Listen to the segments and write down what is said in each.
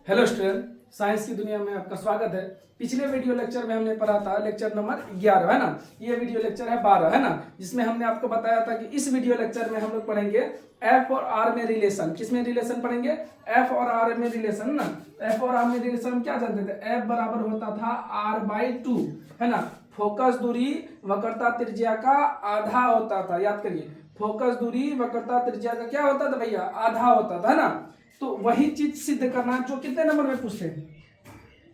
Hello student, science की दुनिया में आपका स्वागत है। पिछले वीडियो लेक्चर में हमने पढ़ा था लेक्चर नंबर 11 है ना। ये वीडियो लेक्चर है 12 है ना, जिसमें हमने आपको बताया था कि इस वीडियो लेक्चर में हम लोग पढ़ेंगे एफ और आर में रिलेशन। किसमें रिलेशन पढ़ेंगे? एफ और आर में रिलेशन ना। एफ और आर में रिलेशन क्या जानते थे? एफ बराबर होता था r/2 है ना। फोकस दूरी वक्रता त्रिज्या का आधा होता था। याद करिए, फोकस दूरी वक्रता त्रिज्या का क्या होता था भैया? आधा होता था ना। तो वही चीज सिद्ध करना जो कितने नंबर में पूछते हैं?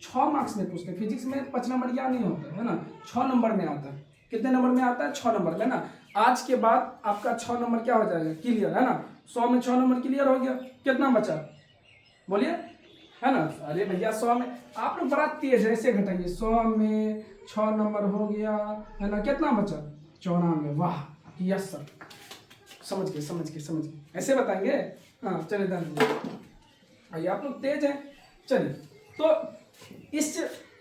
6 मार्क्स में पूछते हैं। फिजिक्स में 5 नंबर या नहीं होता है ना, 6 नंबर में आता है। कितने नंबर में आता है? 6 नंबर में ना। आज के बाद आपका 6 नंबर क्या हो जाएगा? क्लियर है ना। 100 में 6 नंबर क्लियर हो गया। कितना बचा बोलिए, है ना। अरे भैया 100 में आप लोग बड़ा तेज है, ऐसे घटाइए। 100 में 6 नंबर हो गया है ना। कितना बचा? 94। वाह, यस सर, समझ गए। ऐसे बताएंगे। हाँ चलिए आइए, आप लोग तेज हैं। चलिए, तो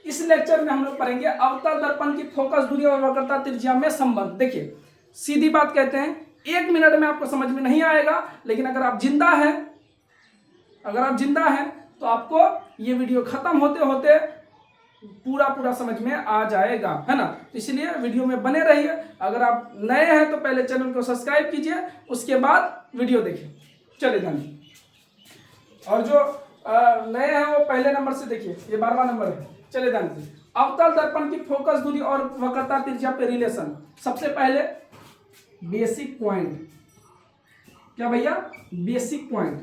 इस लेक्चर में हम लोग पढ़ेंगे अवतल दर्पण की फोकस दूरी और वक्रता त्रिज्या में संबंध। देखिए, सीधी बात कहते हैं, 1 मिनट में आपको समझ में नहीं आएगा, लेकिन अगर आप जिंदा हैं तो आपको ये वीडियो खत्म होते होते पूरा समझ में आ जाएगा, है ना। तो इसलिए वीडियो में बने रहिए। अगर आप नए हैं तो पहले चैनल को सब्सक्राइब कीजिए, उसके बाद वीडियो देखिए। चलिए धन्यवाद। और जो नए हैं वो पहले नंबर से देखिए, ये 12वां नंबर है। चलिए धन्यवाद। अवतल दर्पण की फोकस दूरी और वक्रता त्रिज्या पे रिलेशन। सबसे पहले बेसिक पॉइंट, क्या भैया? Basic point.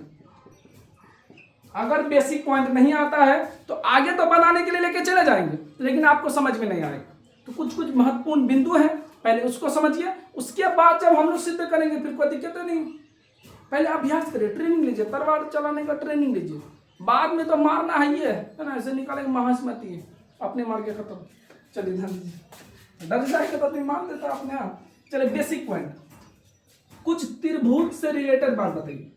अगर बेसिक पॉइंट नहीं आता है तो आगे तो बनाने के लिए लेके चले जाएंगे, लेकिन आपको समझ में नहीं आएगा। तो कुछ महत्वपूर्ण बिंदु हैं, पहले उसको समझिए। उसके बाद जब हम लोग सिद्ध करेंगे फिर कोई दिक्कत नहीं। पहले अभ्यास करिए, ट्रेनिंग लीजिए, तलवार चलाने का ट्रेनिंग लीजिए। बाद में तो मारना है ना। ऐसे निकालेंगे महास्मृति है, अपने मार के खत्म। चलिए ध्यान दीजिए, डर जाएगा तो मार देता अपने आप। चलिए बेसिक पॉइंट, कुछ त्रिभुज से रिलेटेड बात बताइए।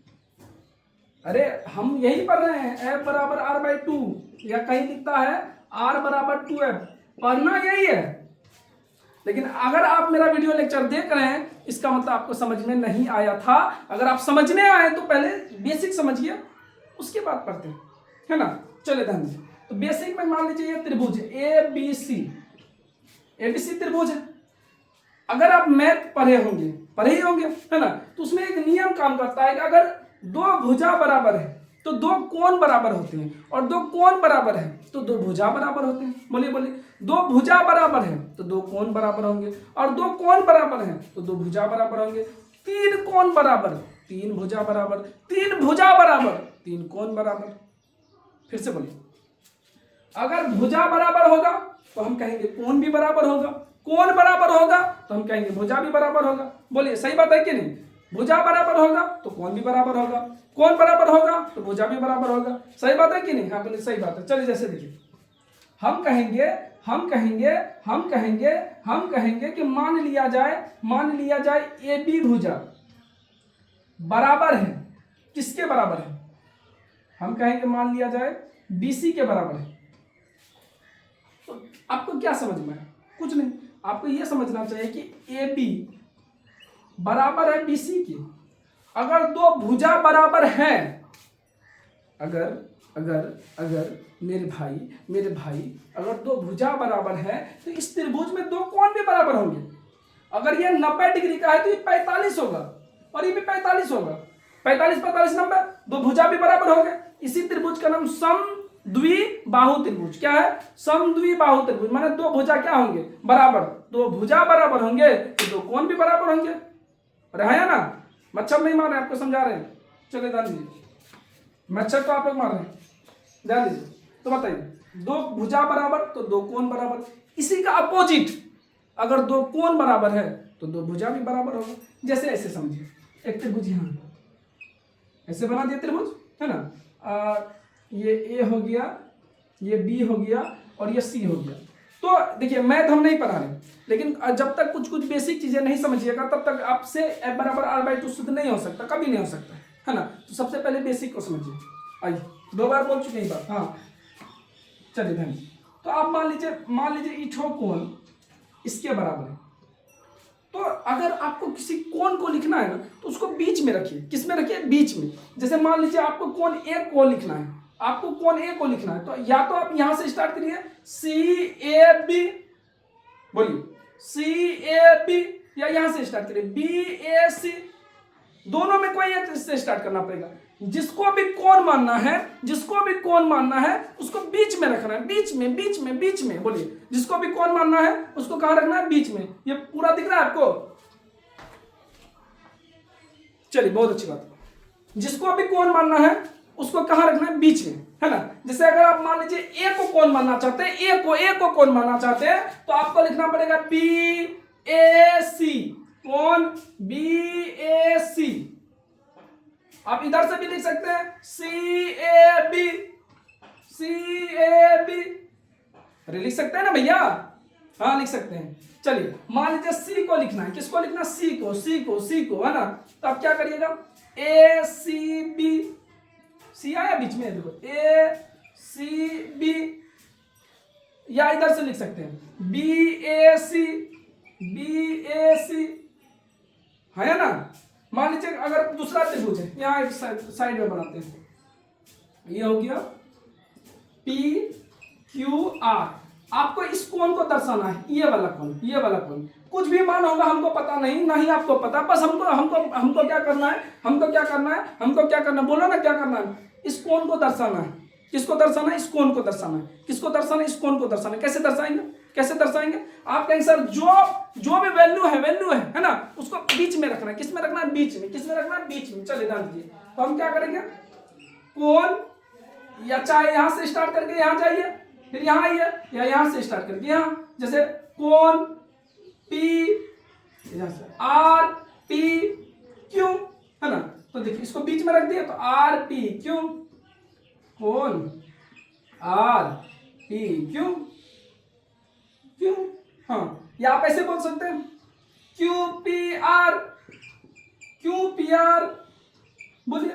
अरे हम यही पढ़ रहे हैं, F बराबर r/2, या कहीं दिखता है r बराबर 2f। पढ़ना यही है। लेकिन अगर आप मेरा वीडियो लेक्चर देख रहे हैं, इसका मतलब आपको समझ में नहीं आया था। अगर आप समझने आए तो पहले बेसिक समझिए, उसके बाद पढ़ते हैं, है ना। चले ध्यान दीजिए। तो बेसिक में मान लीजिए ये त्रिभुज ABC त्रिभुज है। अगर आप मैथ पढ़े ही होंगे है ना, तो उसमें एक नियम काम करता है कि अगर दो भुजा बराबर है तो दो कोण बराबर होते हैं, और दो कोण बराबर है तो दो भुजा बराबर होते हैं। बोलिए, दो भुजा बराबर है तो दो कोण बराबर होंगे, और दो कोण बराबर है तो दो भुजा बराबर होंगे। 3 कोण बराबर 3 भुजा बराबर, 3 भुजा बराबर 3 कोण बराबर। फिर से बोलिए, अगर भुजा बराबर होगा तो हम कहेंगे कोण भी बराबर होगा, कोण बराबर होगा तो हम कहेंगे भुजा भी बराबर होगा। बोलिए सही बात है कि नहीं? भुजा बराबर होगा तो कोण भी बराबर होगा, कोण बराबर होगा तो भुजा भी बराबर होगा। सही बात है कि नहीं? हाँ बोलिए सही बात है। चलिए जैसे देखिए, हम कहेंगे कि मान लिया जाए AB भुजा बराबर है। किसके बराबर है? हम कहेंगे मान लिया जाए BC के बराबर है। तो आपको क्या समझ में है? कुछ नहीं, आपको यह समझना चाहिए कि AB बराबर है BC के। अगर दो भुजा बराबर हैं, अगर मेरे भाई अगर दो भुजा बराबर है तो इस त्रिभुज में दो कोण भी बराबर होंगे। अगर ये 90 डिग्री का है तो ये 45 होगा, और ये भी 45 होगा। 45 90, दो भुजा भी बराबर हो गए। इसी त्रिभुज का नाम समद्विबाहु त्रिभुज। क्या है? समद्विबाहु त्रिभुज। माने दो भुजा क्या होंगे? बराबर। दो भुजा बराबर होंगे तो दो कोण भी बराबर होंगे। अरे है ना, मच्छर नहीं मार रहे, आपको समझा रहे हैं। चलिए ध्यान दीजिए, मच्छर तो आप लोग मार रहे हैं, ध्यान दीजिए। तो बताइए, दो भुजा बराबर तो दो कोण बराबर। इसी का अपोजिट, अगर दो कोण बराबर है तो दो भुजा भी बराबर होगा। जैसे ऐसे समझिए, एक त्रिभुज यहाँ ऐसे बना दिया त्रिभुज, है ना। ये A हो गया, ये B हो गया, और ये C हो गया। तो देखिए, मैथ हम नहीं पढ़ा रहे, लेकिन जब तक कुछ बेसिक चीजें नहीं समझिएगा तब तक आपसे F बराबर r/2 सिद्ध नहीं हो सकता, कभी नहीं हो सकता, है ना। तो सबसे पहले बेसिक को समझिए। आइए, 2 बार बोल चुके हैं बात। हाँ चलिए धन्यवाद। तो आप मान लीजिए ई ठो कोण इसके बराबर है, तो अगर आपको किसी कोण को लिखना है ना तो उसको बीच में रखिए। किस में रखिए? बीच में। जैसे मान लीजिए आपको कोण ए को लिखना है, आपको कोण ए को लिखना है, तो या तो आप यहां से स्टार्ट करिए CAB, बोलिए CAB, या यहां से स्टार्ट करिए BAC। दोनों में कोई एक से स्टार्ट करना पड़ेगा। जिसको भी कोण मानना है, जिसको भी कोण मानना है उसको बीच में रखना है, बीच में, बीच में, बीच में। बोलिए जिसको भी कोण मानना है उसको कहां रखना है? बीच में। ये पूरा दिख रहा है आपको? चलिए, बहुत अच्छी बात। जिसको भी कोण मानना है उसको कहां रखना है? बीच में, है ना। जैसे अगर आप मान लीजिए ए को कोण मानना चाहते हैं, ए को कोण मानना चाहते हैं, तो आपको लिखना पड़ेगा BAC, कोण BAC। आप इधर से भी लिख सकते हैं CAB, अरे लिख सकते हैं ना भैया? हाँ, लिख सकते हैं। चलिए, मान लीजिए C को लिखना है। किसको लिखना? C को, है ना। तो आप क्या करिएगा? ACB, C आया बीच में, देखो ACB, या इधर से लिख सकते हैं BAC, है ना। मान लीजिए अगर दूसरा त्रिभुज है, यहाँ एक साइड में बनाते हैं, ये हो गया PQR। आपको इस कोण को दर्शाना है, ये वाला कोण। कुछ भी मान होगा हमको पता नहीं, ना ही आपको पता, बस हमको क्या करना है, बोलो ना क्या करना है? इस कोण को दर्शाना है। किसको दर्शाना है? इस कोण को दर्शाना है। किसको दर्शाना है? इस कोण को दर्शाना है। कैसे दर्शाएंगे? आप कहेंगे सर जो भी वैल्यू है ना, उसको बीच में रखना है। किस में रखना है? बीच में। किस में रखना है? बीच में। चलिए ध्यान दीजिए, तो हम क्या करेंगे? कोण, या चाहे यहां से स्टार्ट करके यहां जाइए, फिर यहां आइए, या यहां से स्टार्ट करके यहां, जैसे कोण RPQ, है ना। तो देखिए इसको बीच में रख दिया, तो RPQ, कोण RPQ, क्यों, हाँ। या आप ऐसे बोल सकते हैं QPR, बोलिए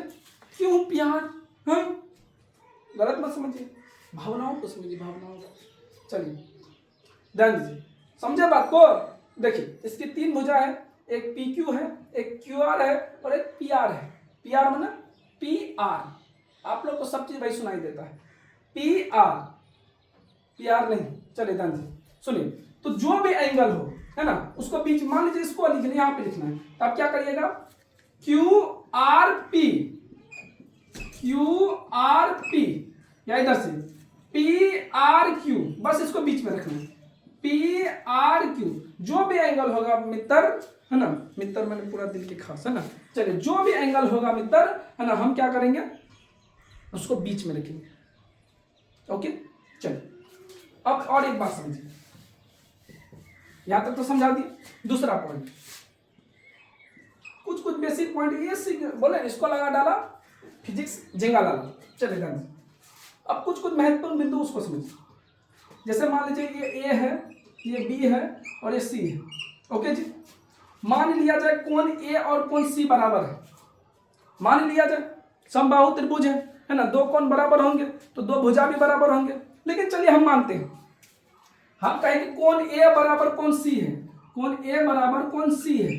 QPR। हाँ, गलत मत समझिए, भावनाओं को समझिए, भावनाओं को। चलिए ध्यान दीजिए, समझे बात को? देखिए इसकी 3 भुजा है, एक PQ है, एक QR है और एक PR है। PR मतलब PR, आप लोग को सब चीज वही सुनाई देता है। PR नहीं। चलिए ध्यान दीजिए, सुनिए। तो जो भी एंगल हो, है ना, उसको बीच, मान लीजिए इसको लिखना, यहाँ पे लिखना है, तो आप क्या करिएगा? QRP, या इधर से PRQ, बस इसको बीच में रखना है। PRQ, जो भी एंगल होगा मित्र, है ना, मित्र मैंने पूरा दिल के खास, है ना। चलिए, जो भी एंगल होगा मित्र, है ना, हम क्या करेंगे? उसको बीच में रखेंगे। ओके, चलिए अब और एक बात समझिए, यहां तक तो समझा दी। दूसरा पॉइंट, कुछ बेसिक पॉइंट ये सीख बोले, इसको लगा डाला फिजिक्स झिंगा डाला। चले ध्यान से, अब कुछ महत्वपूर्ण बिंदु उसको समझिए। जैसे मान लीजिए ये A है, ये B है और ये C है। ओके जी, मान लिया जाए कोण A और कोण C बराबर है। मान लिया जाए समबाहु त्रिभुज है ना, 2 कोण बराबर होंगे तो 2 भुजा भी बराबर होंगे। लेकिन चलिए हम मानते हैं, हम कहेंगे कोण A बराबर कोण C है, कोण A बराबर कोण C है।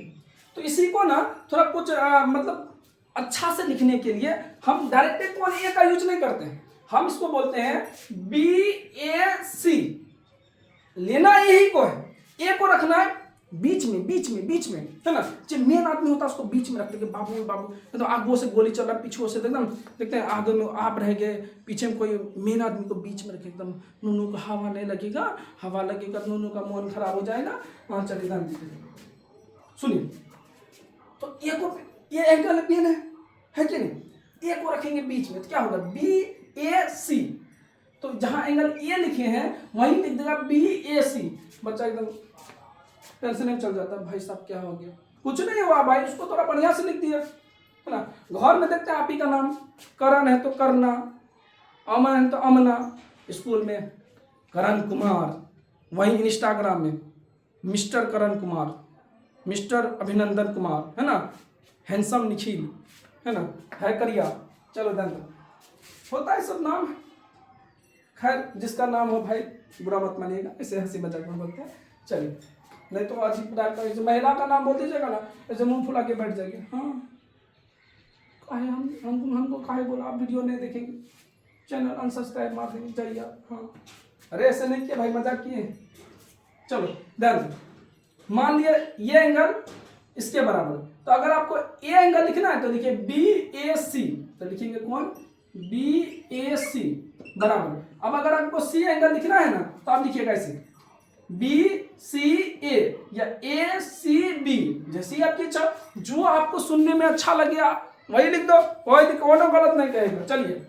तो इसी को ना थोड़ा कुछ मतलब अच्छा से लिखने के लिए हम डायरेक्ट कोण A का यूज नहीं करते हैं, हम इसको बोलते हैं BAC। लेना यही को है, A को रखना है बीच में, है ना। जो मेन आदमी होता है उसको बीच में रखते हैं, बाबू तो आगो से गोली चल रहा है, पीछे से एकदम देखते हैं आगे में आप रह गए, पीछे में कोई मेन आदमी को बीच में रखे, एकदम नूनू को हवा नहीं लगेगा, हवा लगेगा नूनू का मन खराब हो जाएगा। हाँ चलिए ध्यान दीजिए, सुनिए। तो ये एंगल पेन है कि नहीं, ए को रखेंगे बीच में तो क्या होगा? BAC। तो जहां एंगल ए लिखे हैं वहीं लिख देगा BAC। बच्चा एकदम टेंशन में चल जाता है, भाई साहब क्या हो गया? कुछ नहीं हुआ भाई, उसको थोड़ा बढ़िया से लिख दिया, है ना। घर में देखते हैं आप ही का नाम, करण है तो करना, अमन है तो अमना, स्कूल में करण कुमार, वहीं इंस्टाग्राम में मिस्टर करण कुमार, मिस्टर अभिनंदन कुमार, है ना, हैंडसम निखिल, है ना, है करिया। चलो धन होता है सब नाम, खैर जिसका नाम हो भाई बुरा मत मानिएगा, इसे हंसी मजाक में बोलते हैं। चलिए नहीं तो अजीब टाइप का महिला का नाम बोल दीजिएगा ना, ऐसे मुंह फुला के बैठ जाएंगे। हाँ काहे हमको काहे बोला, आप वीडियो नहीं देखेंगे, चैनल अनसब्सक्राइब मार देंगे, जाइए आप। हाँ अरे ऐसे नहीं किया भाई, मजाक किए। चलो ध्यान दो, मान लिया ये एंगल इसके बराबर, तो अगर आपको ए एंगल लिखना है तो लिखिए बी ए सी, तो लिखेंगे कौन, बी ए सी बराबर। अब अगर आपको सी एंगल लिखना है ना तो आप लिखिएगा ऐसे बी सी ए या ए सी बी, जैसी आपकी इच्छा, जो आपको सुनने में अच्छा लगे वही लिख दो, कोई गलत नहीं कहेगा। चलिए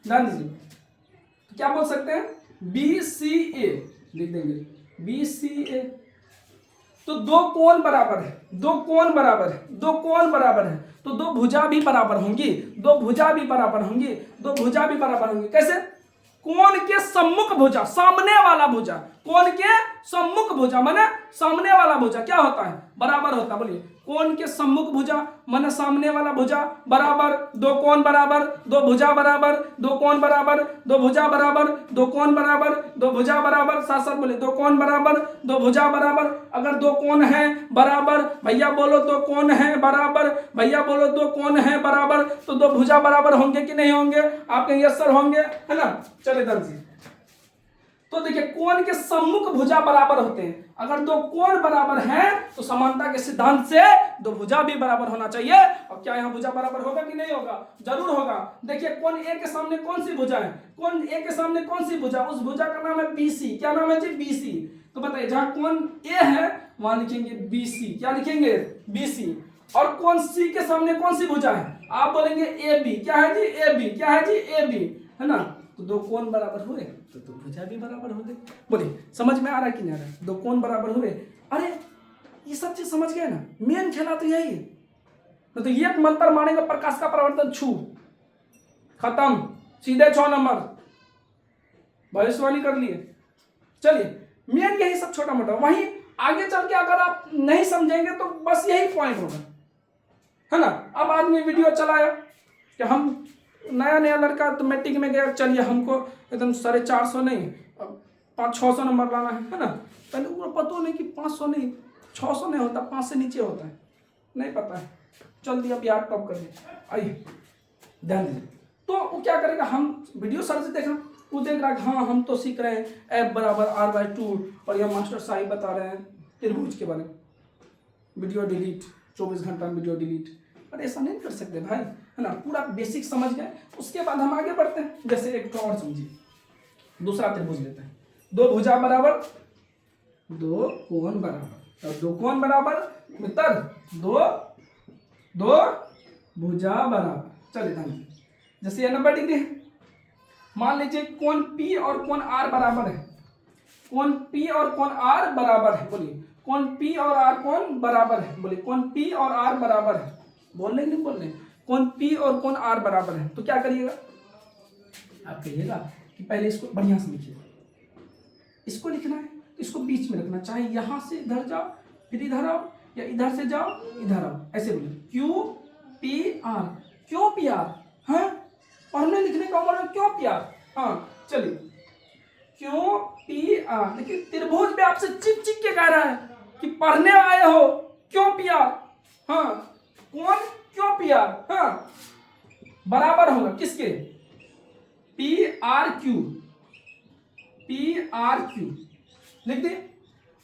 ध्यान दीजिए, तो क्या बोल सकते हैं, बी सी ए लिख देंगे, बी सी ए। तो दो कोण बराबर है, दो कोण बराबर है, दो कोण बराबर है, तो दो भुजा भी बराबर होंगी, दो भुजा भी बराबर होंगी, दो भुजा भी बराबर होंगी। कैसे, कोण के सम्मुख भुजा, सामने वाला भुजा, कोण के सम्मुख भुजा माने सामने वाला भुजा क्या होता है, बराबर होता है। बोलिए, कोण के सम्मुख भुजा माने सामने वाला भुजा बराबर, दो कोण बराबर, दो भुजा बराबर, दो कोण बराबर, दो भुजा बराबर, दो कोण बराबर, दो भुजा बराबर, साथ साथ बोले, दो कोण बराबर, दो भुजा बराबर। अगर दो कोण है बराबर, भैया बोलो दो कोण है बराबर, भैया बोलो दो कोण है बराबर, तो दो भुजा बराबर होंगे कि नहीं होंगे, आप कहेंगे यस सर होंगे, है ना। चले दर्जी, तो देखिए कोण के सम्मुख भुजा बराबर होते हैं, अगर दो कोण बराबर हैं तो समानता के सिद्धांत से दो भुजा भी बराबर होना चाहिए। और क्या यहाँ भुजा बराबर होगा कि नहीं होगा, जरूर होगा। देखिए कोण ए के सामने कौन सी भुजा है, कोण ए के सामने कौन सी भुजा, उस भुजा का नाम है बीसी। क्या नाम है जी, बीसी। तो बताइए जहां कोण ए है वहां लिखेंगे बीसी, क्या लिखेंगे, बीसी। और कोण सी के सामने कौन सी भुजा है, आप बोलेंगे ए बी, क्या है जी, ए बी, क्या है जी, ए बी, है ना। तो दो कोण बराबर हुए तो दो भुजा भी बराबर हो गए। बोलिए समझ में आ रहा है कि नहीं आ रहा है, दो कोण बराबर हुए। अरे ये सब चीज समझ गए ना, मेन खेला तो यही है। तो ये मंत्र मानेंगे, प्रकाश का परिवर्तन छू, खत्म, सीधे 6 नंबर भविष्यवाणी कर लिए। चलिए मेन यही सब छोटा मोटा, वहीं आगे चल के अगर आप नहीं समझेंगे तो बस यही पॉइंट होगा, है ना। अब आदमी वीडियो चलाया कि हम नया नया लड़का तो मैट्रिक में गया, चलिए हमको एकदम 450 नहीं 500-600 नंबर लाना है ना। पहले वो पता नहीं कि 500 नहीं 600 नहीं होता, 5 से नीचे होता है, नहीं पता है, चल दिया बिहार टॉप कर दिया। आइए ध्यान दीजिए, तो वो क्या करेगा, हम वीडियो सर से देखना, वो देख रहा है हाँ हम तो सीख रहे हैं F बराबर R/2, और यह मास्टर साहिब बता रहे हैं त्रिभुज के बारे में, वीडियो डिलीट, 24 घंटा में वीडियो डिलीट। पर ऐसा नहीं कर सकते भाई, है ना। पूरा बेसिक समझ गए, उसके बाद हम आगे बढ़ते हैं। जैसे एक और समझिए, दूसरा त्रिभुज लेते हैं, दो भुजा बराबर, दो कोण बराबर, और दो कोण बराबर मित्र, दो भुजा बराबर। चलिए ध्यान, जैसे ये 90 डिग्री है, मान लीजिए कोण P और कोण R बराबर है, कोण P और कोण R बराबर है। बोलिए कोण P और R कोण बराबर है, बोलिए कोण P और R बराबर है, बोल रहे नहीं बोल रहे, कोण P और कोण R बराबर है। तो क्या करिएगा, आप कहिएगा कि पहले इसको बढ़िया से लिखिए, इसको लिखना है तो इसको बीच में रखना, चाहे यहां से इधर जाओ फिर इधर आओ, या इधर से जाओ इधर आओ, ऐसे बोलिए Q P R, क्यों P R, हाँ पढ़ने लिखने का उम्र में क्यों P R। हाँ चलिए क्यों P R, देखिए त्रिभुज पे आपसे चिक चिक के कह रहा है कि पढ़ने आए हो, क्यों P R, हाँ कौन क्यों P R, हाँ बराबर होगा किसके, P R Q, P R Q लिख दिए।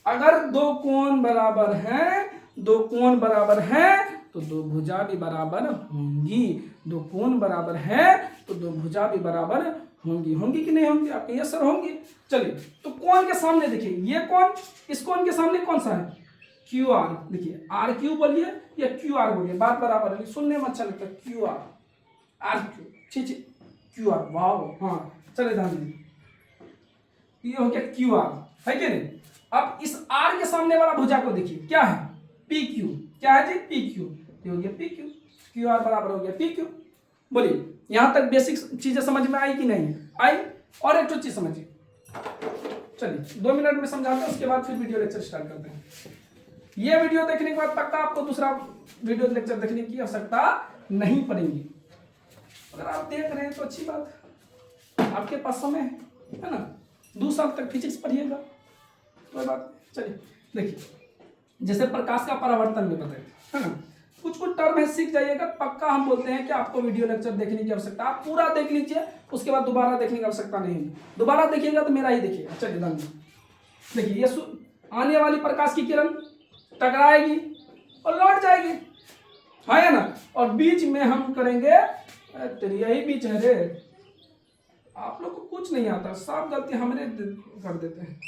अगर दो कोण बराबर हैं, दो कोण बराबर हैं तो दो भुजा भी बराबर होंगी, दो कोण बराबर हैं तो दो भुजा भी बराबर होंगी, होंगी कि नहीं होंगी, आपके यस सर होंगी। चलिए तो कोण के सामने देखिए, ये कोण, इस कोण के सामने कौन सा है, क्यू आर। देखिए आर क्यू बोलिए या क्यू आर बोलिए, बात बराबर है, सुनने में अच्छा लगता है, क्यू आर, आर क्यू, छी क्यू आर, वाह। हाँ चले ध्यान दीजिए, ये हो गया क्यू आर, है कि नहीं। अब इस आर के सामने वाला भुजा को देखिए, क्या है, पी क्यू, क्या है जी, पी क्यू, ये हो गया पी क्यू, क्यू आर बराबर हो गया पी क्यू। बोलिए यहां तक बेसिक चीजें समझ में आई कि नहीं आई। और एक चीज समझिए, चलिए 2 मिनट में समझाते हैं, उसके बाद फिर वीडियो लेक्चर स्टार्ट करते हैं। ये वीडियो देखने के बाद पक्का आपको दूसरा वीडियो लेक्चर देखने की आवश्यकता नहीं पड़ेगी। अगर आप देख रहे हैं तो अच्छी बात, आपके पास समय है ना, 2 साल तक फिजिक्स पढ़िएगा, कोई बात। चलिए देखिए जैसे प्रकाश का परावर्तन में बताए, है ना। कुछ कुछ टर्म है, सीख जाइएगा, पक्का हम बोलते हैं कि आपको वीडियो लेक्चर देखने की आवश्यकता, आप पूरा देख लीजिए, उसके बाद दोबारा देखने की आवश्यकता नहीं है। दोबारा देखिएगा तो मेरा ही देखिएगा। चलिए देखिए, ये आने वाली प्रकाश की किरण टकराएगी और लौट जाएगी, है ना। और बीच में हम करेंगे, तेरी यही बीच है रे, आप लोग को कुछ नहीं आता, सब गलती हमने कर देते हैं।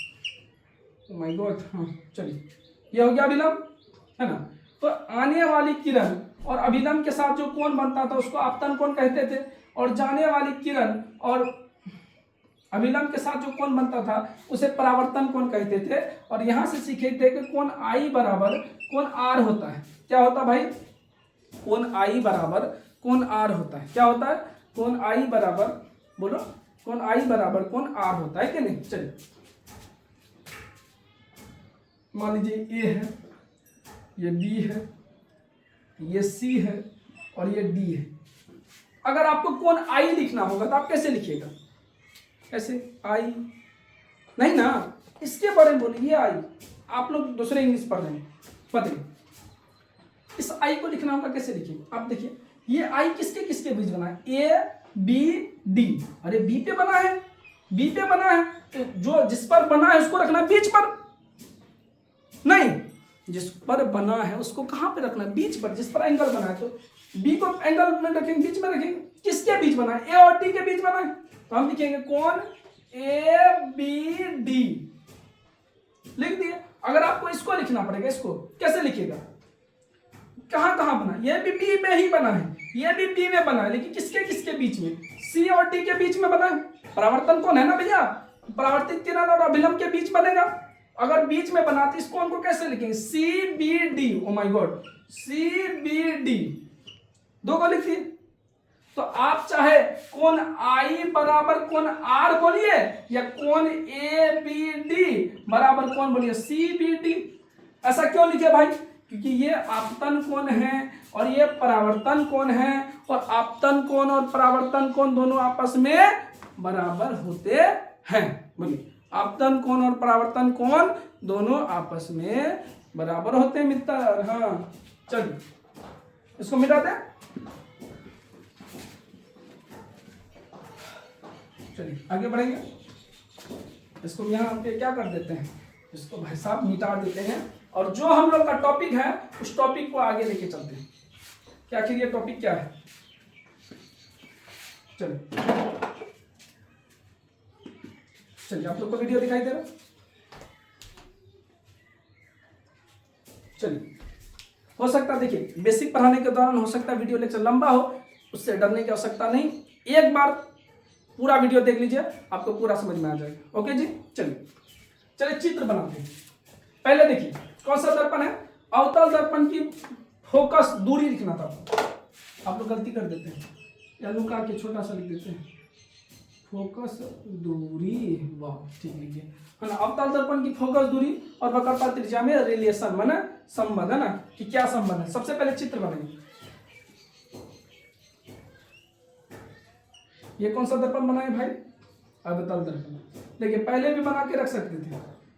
oh my God, हाँ चलिए, ये हो गया अभिलंब, है ना। तो आने वाली किरण और अभिलंब के साथ जो कोण बनता था उसको आपतन कोण कहते थे, और जाने वाली किरण और अभिलंब के साथ जो कोण बनता था उसे परावर्तन कोण कहते थे। और यहां से सीखे थे कि कोण आई बराबर कोण आर होता है। क्या होता है भाई? कोण आई बराबर कोण आर होता है। क्या होता है? कोण आई बराबर, बोलो, कोण आई बराबर कोण आर होता है कि नहीं। चलिए मान लीजिए ए है, ये बी है, ये सी है और ये डी है। अगर आपको कोण आई लिखना होगा तो आप कैसे लिखिएगा? ऐसे आई नहीं ना, इसके बारे में बोलिए, ये आई। आप लोग दूसरे इंग्लिश पढ़ रहे हैं, बताइए इस आई को लिखना होगा कैसे लिखिएगा? आप देखिए, ये आई किसके किसके बीच बना है? A B D. अरे बी पे बना है, बी पे बना है, तो जो जिस पर बना है उसको रखना बीच पर, नहीं, जिस पर बना है उसको कहां पे रखना? बीच पर। जिस पर एंगल बना है तो बी को एंगल में रखेंगे, बीच में रखेंगे। किसके बीच बना है? ए और डी के बीच बना है, तो हम लिखेंगे कोण ए बी डी, लिख दिए। अगर आपको इसको लिखना पड़ेगा, इसको कैसे लिखिएगा? कहां कहां बना? ये भी बी में ही बना है, ये भी बी में बना है, लेकिन किसके किसके बीच में? सी और डी के बीच में बना है। परावर्तन कोण है ना भैया, परावर्तित किरण और अभिलंब के बीच बनेगा। अगर बीच में बना तो इस कोण को कैसे लिखेंगे? C B D. Oh my God, C B D, दो को लिखिए। तो आप चाहे कोण आई बराबर कोण आर बोलिए, या कोण ए बी डी बराबर कोण बोलिए सी बी डी। ऐसा क्यों लिखे भाई? क्योंकि ये आपतन कोण है और ये परावर्तन कोण है, और आपतन कोण और परावर्तन कोण दोनों आपस में बराबर होते हैं। बोलिए, आपतन कोण और परावर्तन कोण दोनों आपस में बराबर होते हैं मित्र। हाँ चलिए, इसको मिटा दें। चलिए आगे बढ़ेंगे। इसको यहाँ पे क्या कर देते हैं, इसको भाई साहब मिटा देते हैं, और जो हम लोग का टॉपिक है उस टॉपिक को आगे लेके चलते हैं। क्या आखिर ये टॉपिक क्या है? चलिए आप लोग को वीडियो दिखाई दे रहा? चलिए, हो सकता है देखिए बेसिक पढ़ाने के दौरान हो सकता है वीडियो लेक्चर लंबा हो, उससे डरने की आवश्यकता नहीं। एक बार पूरा वीडियो देख लीजिए, आपको पूरा समझ में आ जाएगा। ओके जी, चलिए चित्र बनाते हैं। पहले देखिए कौन सा दर्पण है? अवतल दर्पण की फोकस दूरी लिखना था। आप लोग गलती कर देते हैं, या लुका के छोटा सा लिख देते हैं, फोकस दूरी। वाह, ठीक लिखिए, है ना। अवतल दर्पण की फोकस दूरी और वक्रता त्रिज्या में रिलेशन, माने संबंध, है ना, कि क्या संबंध है। सबसे पहले चित्र बनेंगे। ये कौन सा दर्पण बनाए भाई? अवतल दर्पण। देखिए पहले भी बना के रख सकते थे,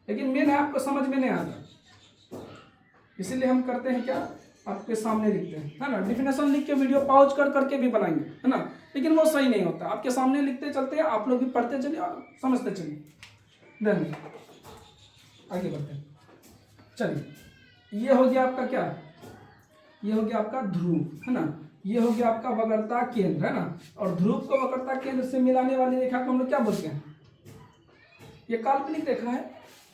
लेकिन मेन है आपको समझ में नहीं आता, इसीलिए हम करते हैं क्या, आपके सामने लिखते हैं, है ना। डिफिनेशन लिख के वीडियो पॉज कर करके भी बनाएंगे, है ना, लेकिन वो सही नहीं होता। आपके सामने लिखते चलते हैं, आप लोग भी पढ़ते चलिए और समझते चलिए। देन आगे बढ़ते हैं। चलिए, ये हो गया आपका क्या, ये हो गया आपका ध्रुव, है ना। ये हो गया आपका वक्रता केंद्र, है ना। और ध्रुव को वक्रता केंद्र से मिलाने वाली रेखा को हम लोग क्या बोलते हैं? ये काल्पनिक रेखा है,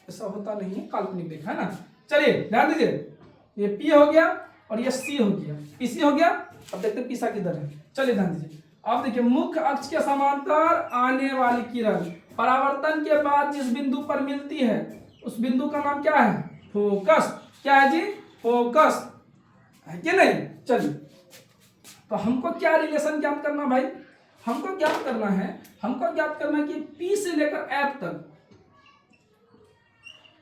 ऐसा होता नहीं है, काल्पनिक रेखा, है ना। चलिए ध्यान दीजिए, ये पी हो गया और ये सी हो गया, पीसी हो गया। अब देखते हैं पीसा किधर है। चलिए ध्यान दीजिए, अब देखिए मुख्य अक्ष के समांतर आने वाली किरण परावर्तन के बाद जिस बिंदु पर मिलती है उस बिंदु का नाम क्या है? फोकस। क्या है जी? फोकस, है कि नहीं। चलिए, तो हमको क्या रिलेशन ज्ञात करना भाई? हमको ज्ञात करना है कि P से लेकर F तक,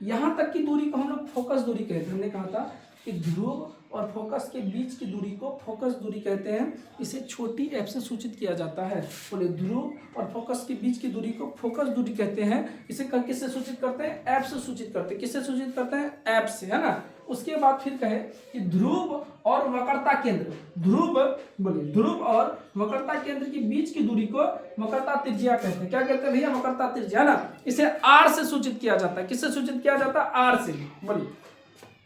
यहां तक की दूरी को हम लोग फोकस दूरी कहते हैं। हमने कहा था कि ध्रुव और फोकस के बीच की दूरी को फोकस दूरी कहते हैं। इसे छोटी f से सूचित किया जाता है। बोले, ध्रुव और फोकस के बीच की दूरी को फोकस दूरी कहते हैं। इसे किससे सूचित करते हैं? f से सूचित करते हैं। किससे सूचित करते हैं? f से, है ना। उसके बाद फिर कहे कि ध्रुव और वक्रता केंद्र, ध्रुव और वक्रता केंद्र के बीच की दूरी को वक्रता त्रिज्या कहते हैं। क्या कहते हैं भैया? वक्रता त्रिज्या ना। इसे आर से सूचित किया जाता है। किससे सूचित किया जाता है? आर से। बोलिए,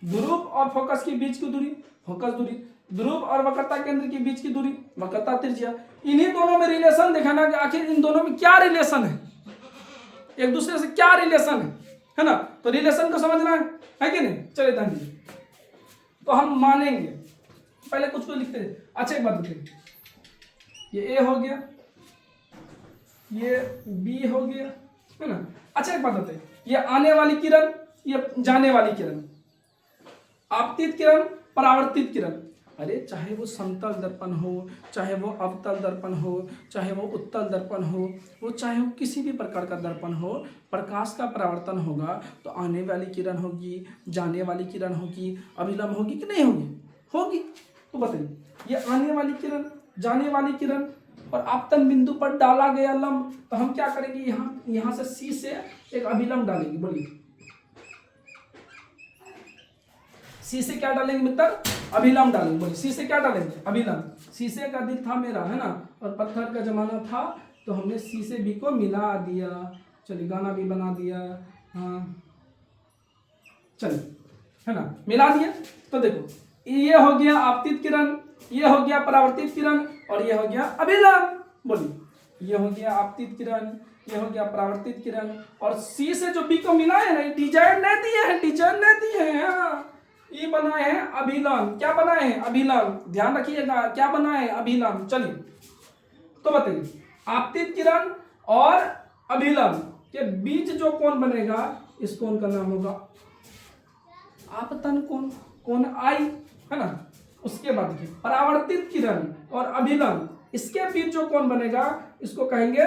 ध्रुव और फोकस के बीच की दूरी फोकस दूरी, ध्रुव और वक्रता केंद्र के बीच की दूरी वक्रता त्रिज्या। इन्हीं दोनों में रिलेशन देखना कि आखिर इन दोनों में क्या रिलेशन है, एक दूसरे से क्या रिलेशन है ना। तो रिलेशन को समझना है कि नहीं? चलिए ध्यान दीजिए। तो हम मानेंगे, पहले कुछ को लिखते हैं। अच्छा एक बात बताइए, ये ए हो गया, ये बी हो गया, है ना। अच्छा एक बात बताइए, ये आने वाली किरण, ये जाने वाली किरण, आपतित किरण, परावर्तित किरण। अरे चाहे वो समतल दर्पण हो, चाहे वो अवतल दर्पण हो, चाहे वो उत्तल दर्पण हो, वो चाहे वो किसी भी प्रकार का दर्पण हो, प्रकाश का परावर्तन होगा तो आने वाली किरण होगी, जाने वाली किरण होगी, अभिलंब होगी कि नहीं होगी? होगी। तो बताइए, ये आने वाली किरण, जाने वाली किरण और आपतन बिंदु पर डाला गया लंब, तो हम क्या करेंगे? यहाँ से सी से एक अभिलंब डालेंगे। बोलिए, सी से क्या डालेंगे मित्र? अभिलंब डालेंगे। बोलिए, सी से क्या डालेंगे? अभिलंब। शीशे का दिल था मेरा, है ना, और पत्थर का जमाना था, तो हमने सी से बी को मिला दिया। चलिए, गाना भी बना दिया, हाँ चलिए, है ना, मिला दिया। तो देखो, ये हो गया आपतित किरण, ये हो गया परावर्तित किरण, और ये हो गया अभिलंब। बोलिए, ये हो गया आपतित किरण, ये हो गया परावर्तित किरण, और सी से जो बी को मिला है ना, डिजाइन नहीं दिए हैं, डिजाइन नहीं दिए हैं, हाँ। ये बनाए हैं अभिलंब। क्या बनाए हैं? अभिलंब। ध्यान रखिएगा, क्या बनाए हैं? अभिलंब। चलिए, तो बताइए, आपतित किरण और अभिलंब के बीच जो कोण बनेगा, इस कोण का नाम होगा आपतन कोण, कोण आई, है ना। उसके बाद देखिए, परावर्तित किरण और अभिलंब, इसके बीच जो कोण बनेगा, इसको कहेंगे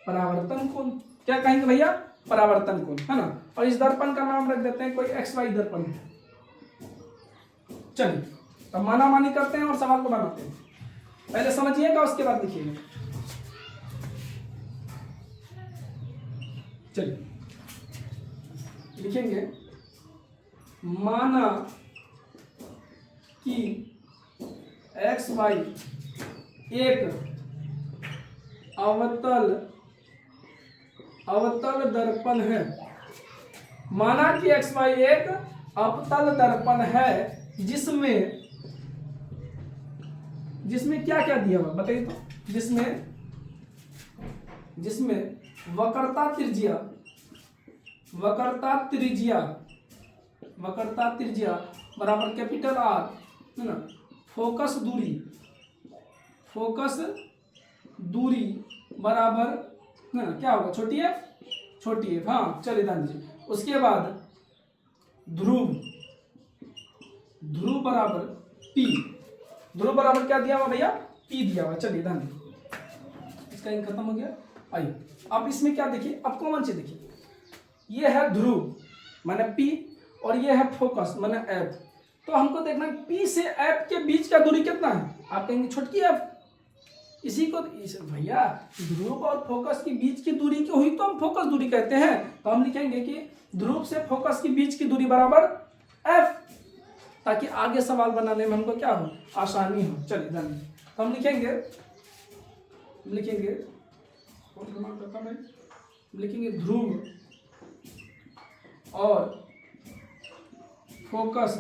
परावर्तन कोण। क्या कहेंगे भैया? परावर्तन कोण, है ना। और इस दर्पण का नाम रख देते हैं कोई XY दर्पण। चलिए, अब माना मानी करते हैं और सवाल को बनाते हैं। पहले समझिएगा, उसके बाद लिखिएगा। चलिए, लिखेंगे, माना कि XY एक अवतल दर्पण है। माना कि XY एक अवतल दर्पण है, जिसमें क्या क्या दिया हुआ बताइए तो? जिसमें वक्रता त्रिज्या बराबर कैपिटल R, है ना। फोकस दूरी बराबर, है ना, क्या होगा? छोटी है, हाँ। चलिए ध्यान दीजिए। उसके बाद ध्रुव बराबर P। ध्रुव बराबर क्या दिया हुआ भैया? P दिया हुआ। चलिए ध्यान दीजिए, इसका इन खत्म हो गया। आइए, अब इसमें क्या देखिए, अब कॉमन चीज देखिए, ये है ध्रुव माने P, और ये है फोकस माने F। तो हमको देखना है P से F के बीच का दूरी कितना है। आप कहेंगे छोटकी F, इसी को भैया ध्रुव और फोकस के बीच की दूरी की हुई तो हम फोकस दूरी कहते हैं। तो हम लिखेंगे कि ध्रुव से फोकस के बीच की दूरी बराबर F, ताकि आगे सवाल बनाने में हमको क्या हो? आसानी हो। चलिए ध्यान, तो हम लिखेंगे कौन क्रमांक करता भाई? लिखेंगे ध्रुव और फोकस,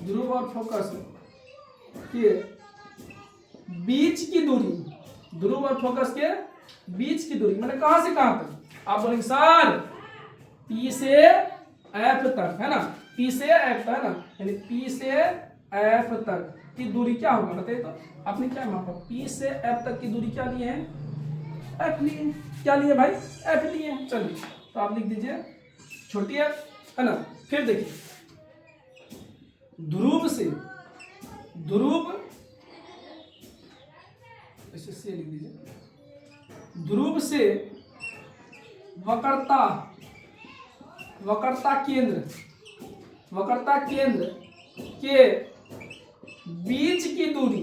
ध्रुव और फोकस के बीच की दूरी, ध्रुव और फोकस के बीच की दूरी मैंने कहां से कहां तक? आप बोलेंगे सर P से F तक, है ना, P से F तक, है ना, यानी P से F तक की दूरी क्या होगा बताइए तो? आपने क्या मापा? P से F तक की दूरी क्या लिए हैं? F लिए। क्या लिए भाई? F लिए। चलिए, तो आप लिख दीजिए छोटी f, है ना। फिर देखिए, ध्रुव ऐसे लिख दीजिए, ध्रुव से वक्रता केंद्र के बीच की दूरी,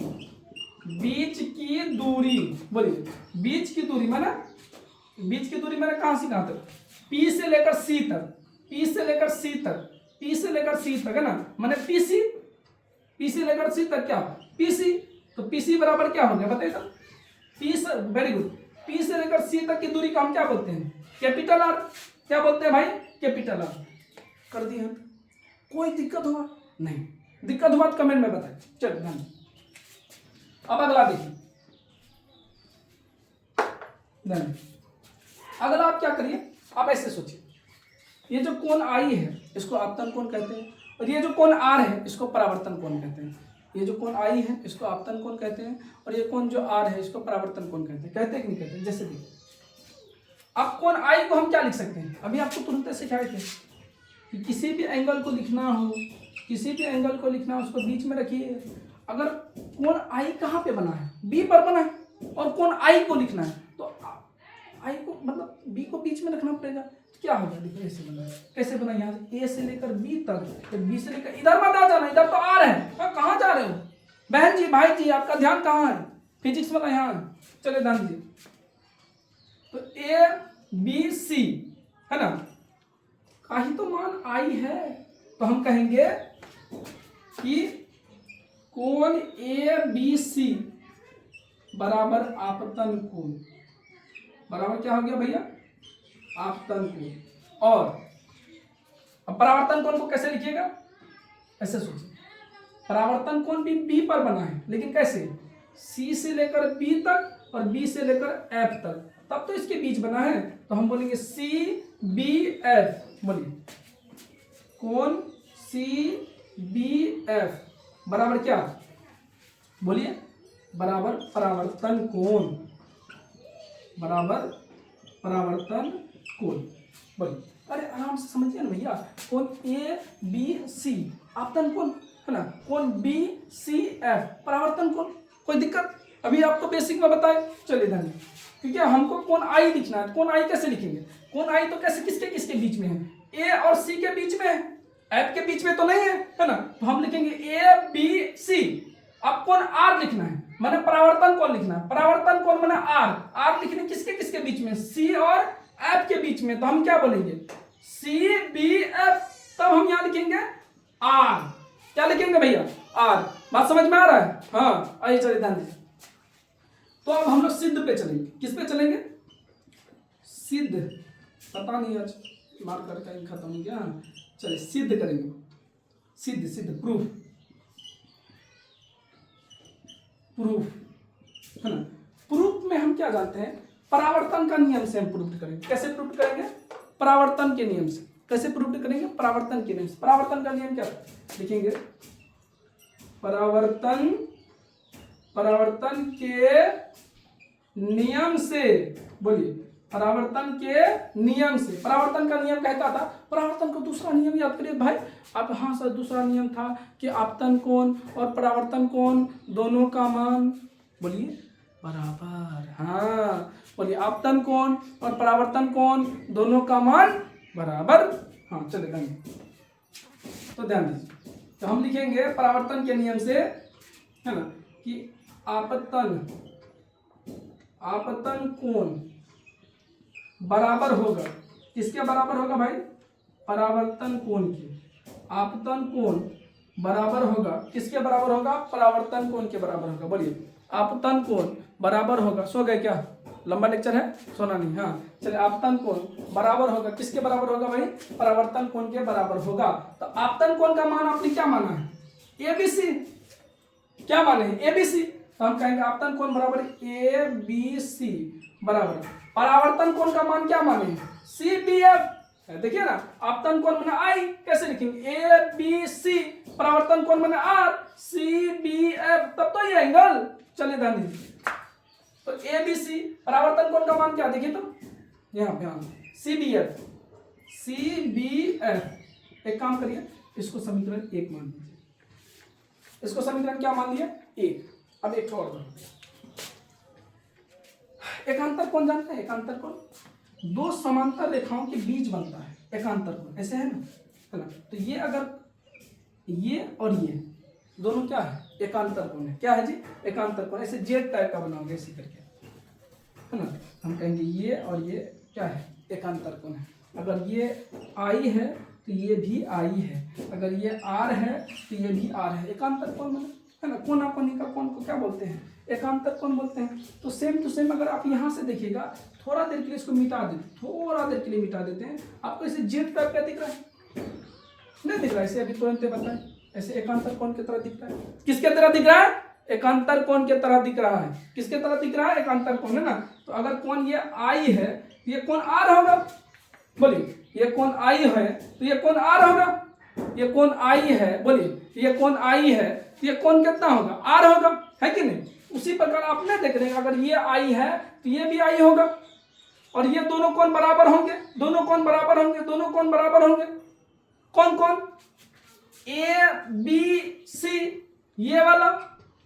बोलिए बीच की दूरी मैंने कहां से कहां तक? पी से लेकर सी तक, पी से लेकर सी तक, पी से लेकर सी तक है ना, माने पीसी, पी से लेकर सी तक क्या पीसी, तो पीसी बराबर क्या हो गया बताइए तो, पी से, वेरी गुड, पी से लेकर सी तक की दूरी का हम क्या बोलते हैं, कैपिटल आर। क्या बोलते हैं भाई, कैपिटल आर। कर दिए हम। कोई दिक्कत हुआ नहीं, दिक्कत हुआ तो कमेंट में बताइए। चलो ध्यान। अब अगला देखिए, अगला आप क्या करिए, आप ऐसे सोचिए, ये जो कोण आई है इसको आपतन कोण कहते हैं, और ये जो कोण आर है इसको परावर्तन कोण कहते हैं। ये जो कोण आई है इसको आपतन कोण कहते हैं, और ये कोण जो आर है इसको परावर्तन कोण कहते हैं। कहते हैं कि नहीं कहते हैं? जैसे देखिए, अब कोण आई को हम क्या लिख सकते हैं, अभी आपको तुरंत सिखाए थे कि किसी भी एंगल को लिखना हो, किसी भी एंगल को लिखना हो उसको बीच में रखिए। अगर कोण आई कहाँ पे बना है, बी पर बना है, और कोण आई को लिखना है तो आई को मतलब बी को बीच में रखना पड़ेगा। तो क्या होगा, देखो ऐसे बना है, कैसे बना, यहाँ से ए से लेकर बी तक, तो बी से लेकर, इधर मत आ जाना, इधर तो आर है, कहाँ जा रहे हो बहन जी, भाई जी, आपका ध्यान कहाँ है, फिजिक्स वाला यहाँ, चले ध्यान दीजिए। तो ए बी सी है ना, का ही तो मान आई है, तो हम कहेंगे कि कोण ए बी सी बराबर आपतन कोण, बराबर क्या हो गया भैया, आपतन कोण। और अब परावर्तन कोण को कैसे लिखिएगा, ऐसे सोचिए, परावर्तन कोण भी बी पर बना है, लेकिन कैसे, सी से लेकर बी तक और बी से लेकर एफ तक, तब तो इसके बीच बना है, तो हम बोलेंगे सी बी एफ। बोलिए, कोण सी बी एफ बराबर क्या, बोलिए, बराबर परावर्तन कोण, बराबर परावर्तन कोण। बोलिए, अरे आराम से समझिए ना भैया, कोण ए बी सी आपतन कोण है ना, कोण बी सी एफ परावर्तन कोण, कोई दिक्कत, अभी आपको बेसिक में बताए। चलिए ध्यान, क्योंकि हमको कोण आई लिखना है, कोण आई कैसे लिखेंगे, कोण आई तो कैसे, किसके किसके बीच में है, ए और सी के बीच में है, एफ के बीच में तो नहीं है ना, तो हम लिखेंगे ए बी सी। अब कोण आर लिखना है, मैंने परावर्तन कोण लिखना है, परावर्तन कोण मैंने आर, आर लिखने किसके किसके बीच में, सी और एफ के बीच में, तो हम क्या बोलेंगे, सी बी एफ। तब हम यहां लिखेंगे आर, क्या लिखेंगे भैया, आर। बात समझ में आ रहा है, हाँ आइए चलिए ध्यान दीजिए। तो अब हम लोग सिद्ध पे चलेंगे, किस पे चलेंगे, सिद्ध, पता नहीं आज मार्कर कहीं खत्म हो गया, चलिए सिद्ध करेंगे, सिद्ध सिद्ध प्रूफ, प्रूफ है ना। प्रूफ में हम क्या जानते हैं, परावर्तन का नियम से हम प्रूफ करेंगे। कैसे प्रूफ करेंगे, परावर्तन के नियम से। कैसे प्रूफ करेंगे, परावर्तन के नियम से। परावर्तन का नियम क्या लिखेंगे, परावर्तन, परावर्तन के नियम से, बोलिए, परावर्तन के नियम से। परावर्तन का नियम कहता था, परावर्तन का दूसरा नियम याद करिए भाई आप, हाँ सर, दूसरा नियम था कि आपतन कोण और परावर्तन कोण दोनों का मान, बोलिए, बराबर। हाँ बोलिए, आपतन कोण और परावर्तन कोण दोनों का मान बराबर। हाँ चले ध्यान, तो ध्यान दीजिए, तो हम लिखेंगे परावर्तन के नियम से है ना कि आपतन, आपतन कोण बराबर होगा, किसके बराबर होगा भाई, परावर्तन कोण के। आपतन कोण बराबर होगा, किसके बराबर होगा, परावर्तन कोण के बराबर होगा। बोलिए, आपतन कोण बराबर होगा, सो गए क्या, लंबा लेक्चर है, सोना नहीं। हाँ चलिए, आपतन कोण बराबर होगा, किसके बराबर होगा भाई, परावर्तन कोण के बराबर होगा। तो आपतन कोण का मान आपने क्या माना है, एबीसी, क्या माने, एबीसी। तो हम कहेंगे आपतन कोण बराबर ए बी सी बराबर, परावर्तन कोण का मान क्या माने, सी बी एफ। देखिए ना, आपतन कोण माने आई, कैसे लिखेंगे, ए बी सी, परावर्तन कोण माने आर, सी बी एफ, तब तो ये एंगल। चलिए ध्यान दीजिए, तो ए बी सी, परावर्तन कोण का मान क्या, देखिए तो यहाँ पे C B F, C B F. एक काम करिए, इसको समीकरण 1 मान लीजिए, इसको समीकरण क्या मान लिया, 1। अब एक और एकांतर कोण जानते हैं, एकांतर कोण दो समांतर रेखाओं के बीच बनता है, एकांतर कोण, ऐसे है ना। तो ये अगर ये और ये दोनों क्या है, एकांतर कोण है। क्या है जी, एकांतर कोण। ऐसे जेड टाइप का बनाओगे ऐसे करके, है ना। हम कहेंगे ये और ये क्या है, एकांतर कोण है अगर ये आई है तो ये भी आई है, अगर ये आर है तो ये भी आर है। एकांतर कोण बना है ना, कोना कोनी का कोण को क्या बोलते हैं, एकांतर कोण बोलते हैं। तो सेम टू सेम अगर आप यहाँ से देखिएगा, थोड़ा देर के लिए इसको मिटा देते, थोड़ा देर के लिए मिटा देते हैं, आपको इसे जेड टाइप का दिख रहा है, नहीं दिख रहा है, इसे अभी तुरंत बताएं, ऐसे एकांतर कोण की तरह दिख रहा है। किसके तरह दिख रहा है, एकांतर कोण की तरह दिख रहा है। किसके तरह दिख रहा है, एकांतर कोण है ना। तो अगर कोण ये आई है तो ये कोण आर होगा, बोलिए ये कोण आई है तो ये कोण आर होगा, ये कोण आई है, बोलिए ये कोण आई है तो ये कोण कितना होगा, आर होगा, है कि नहीं। उसी प्रकार आपने देख रहे हैं, अगर ये आई है तो ये भी आई होगा, और ये दोनों कोण बराबर होंगे, दोनों कोण बराबर होंगे, दोनों कोण बराबर होंगे। कौन कौन, ए बी सी ये वाला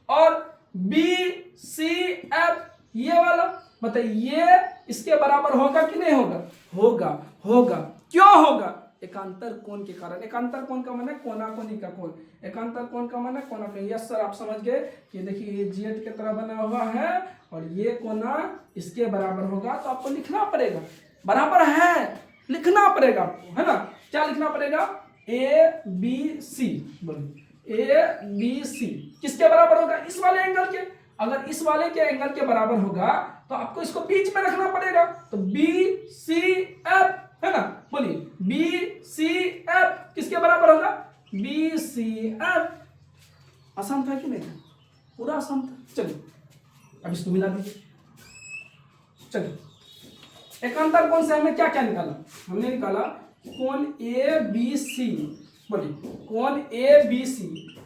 और बी सी एफ ये वाला, बताइए ये इसके बराबर होगा कि नहीं होगा, होगा, होगा। क्यों होगा, एकांतर कोण के कारण। एकांतर कोण का माने कोना कोनी का कोण, एकांतर कोण का माने कोना कोनी। यस सर, आप समझ गए कि देखिए ये जेड की तरह बना हुआ है और ये कोना इसके बराबर होगा, तो आपको लिखना पड़ेगा, बराबर है लिखना पड़ेगा आपको, है ना। क्या लिखना पड़ेगा, ए बी सी, बोलिए ए बी सी किसके बराबर होगा, इस वाले एंगल के। अगर इस वाले के एंगल के बराबर होगा तो आपको इसको बीच में रखना पड़ेगा, तो बी सी एफ, है ना। बोलिए बी सी एफ किसके बराबर होगा, बी सी एफ। आसान था कि नहीं, पूरा आसान था। चलिए अब इसको मिला दीजिए। चलिए एकांतर कोण से हमने क्या क्या निकाला, हमने निकाला कोण ए बी सी, बोलिए कोण ए बी सी,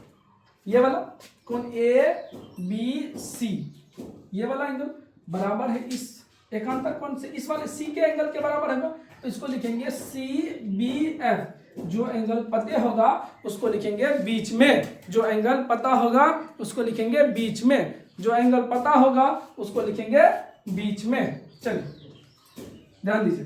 ये वाला कोण ए बी सी ये वाला एंगल बराबर है इस एकांतर कोण से, इस वाले सी के एंगल के बराबर है, तो इसको लिखेंगे सी बी एफ। जो एंगल पता होगा उसको लिखेंगे बीच में, जो एंगल पता होगा उसको लिखेंगे बीच में, जो एंगल पता होगा उसको लिखेंगे बीच में। चलिए ध्यान दीजिए,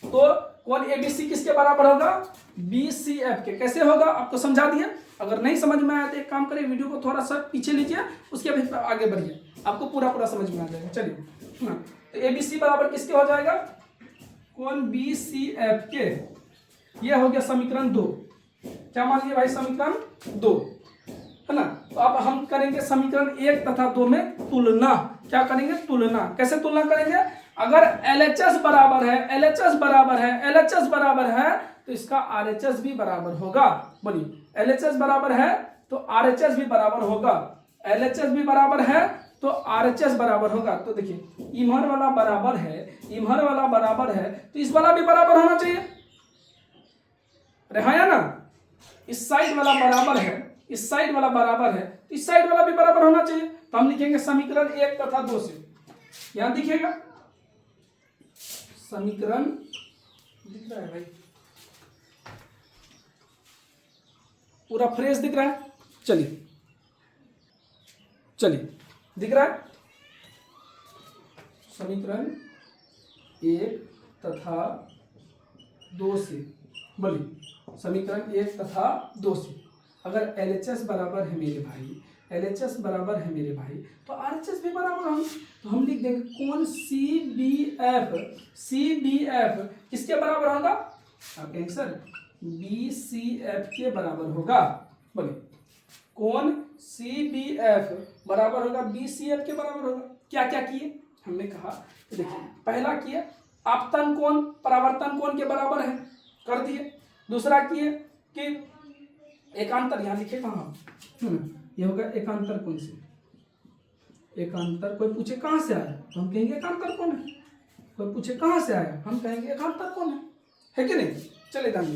तो कोण एबीसी किसके बराबर होगा, बीसीएफ के। कैसे होगा आपको समझा दिया। अगर नहीं समझ में आया तो एक काम करिए, वीडियो को थोड़ा सा पीछे लीजिए, उसके बाद आगे बढ़िए, आपको पूरा समझ में आ जाएगा। चलिए ना, तो एबीसी बराबर किसके हो जाएगा, कोण बीसीएफ के। ये हो गया समीकरण 2। क्या मान लिया भाई, समीकरण 2, है ना। तो अब हम करेंगे समीकरण 1 तथा 2 में तुलना। क्या करेंगे, तुलना। कैसे तुलना करेंगे, अगर LHS बराबर है, LHS बराबर है, LHS बराबर है तो इसका RHS भी बराबर होगा। बोलिए LHS बराबर है तो RHS भी बराबर होगा, LHS भी बराबर है तो RHS बराबर होगा। तो देखिए इमहर वाला बराबर है, इमहर वाला बराबर है, तो इस वाला भी बराबर होना चाहिए, रहा ना। इस साइड वाला बराबर है, इस साइड वाला बराबर है, तो इस साइड वाला भी बराबर होना चाहिए। तो हम लिखेंगे समीकरण 1 तथा 2 से, यहां दिखेगा समीकरण, दिख रहा है भाई, पूरा फ्रेश दिख रहा है। चलिए चलिए दिख रहा है, समीकरण 1 तथा 2 से, बोलिए समीकरण 1 तथा 2 से अगर LHS बराबर है मेरे भाई, LHS बराबर है मेरे भाई, तो RHS भी बराबर होंगे। तो हम लिख देंगे कोण CBF, CBF किसके बराबर होगा, आप कहेंगे सर BCF के बराबर होगा। बोलिए कोण CBF बराबर होगा BCF के बराबर होगा। क्या क्या किए हमने कहा, तो देखिए पहला किए आपतन कोण परावर्तन कोण के बराबर है, कर दिए। दूसरा किए कि एकांतर, यहाँ लिखे कहाँ, ये होगा एकांतर कोण से, एकांतर। कोई पूछे कहाँ से आया तो हम कहेंगे एकांतर कोण है, कोई पूछे कहाँ से आया हम कहेंगे एकांतर कोण है कि नहीं। चले ध्यान,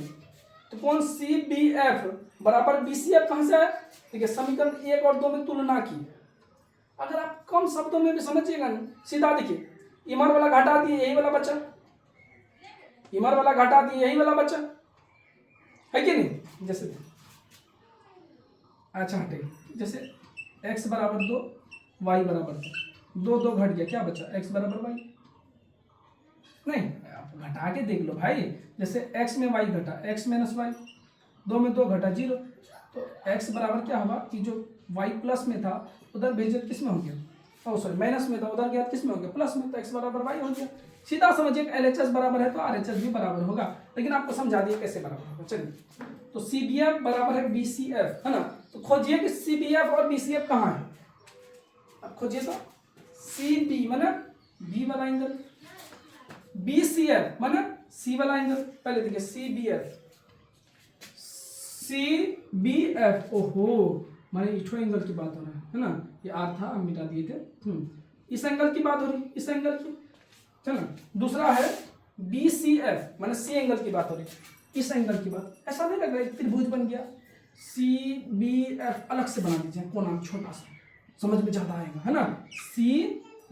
तो कोण CBF बराबर BCF कहाँ से आया, देखिए समीकरण 1 और 2 में तुलना की। अगर आप कम शब्दों में भी समझिएगा नहीं, सीधा देखिए इमर वाला घटा दिए यही वाला बचा, इमर वाला घटा दिए यही वाला बचा, है कि नहीं। जैसे अच्छा हटेगा, जैसे x बराबर 2 y बराबर 2, 2 घट गया, क्या बचा x बराबर y। नहीं आप घटा के देख लो भाई, जैसे x में y घटा, x माइनस y, 2 में 2 घटा 0, तो x बराबर क्या होगा कि जो y प्लस में था उधर भेजे किस में हो गया, ओ सॉरी माइनस में था, उधर गया किस में हो गया, प्लस में, तो x बराबर y हो गया। सीधा समझिए LHS बराबर है तो RHS भी बराबर होगा, लेकिन आपको समझा दिए कैसे बराबर होगा। चलिए, तो CBF बराबर है BCF, है ना। तो खोजिए कि CBF और BCF कहाँ है। अब खोजिए तो CB माने B वाला एंगल, BCF माने C वाला एंगल। पहले देखिए CBF, ओहो माने इठो एंगल की बात हो रहा है ना। ये R था, हम मिटा दिए थे। इस एंगल की बात हो रही, इस एंगल की, चलो। दूसरा है BCF माने C एंगल की बात हो रही, इस एंगल की बात। ऐसा नहीं लग रहा है त्रिभुज बन गया। CBF अलग से बना दीजिए, कोना छोटा सा, समझ में ज्यादा आएगा, है ना। C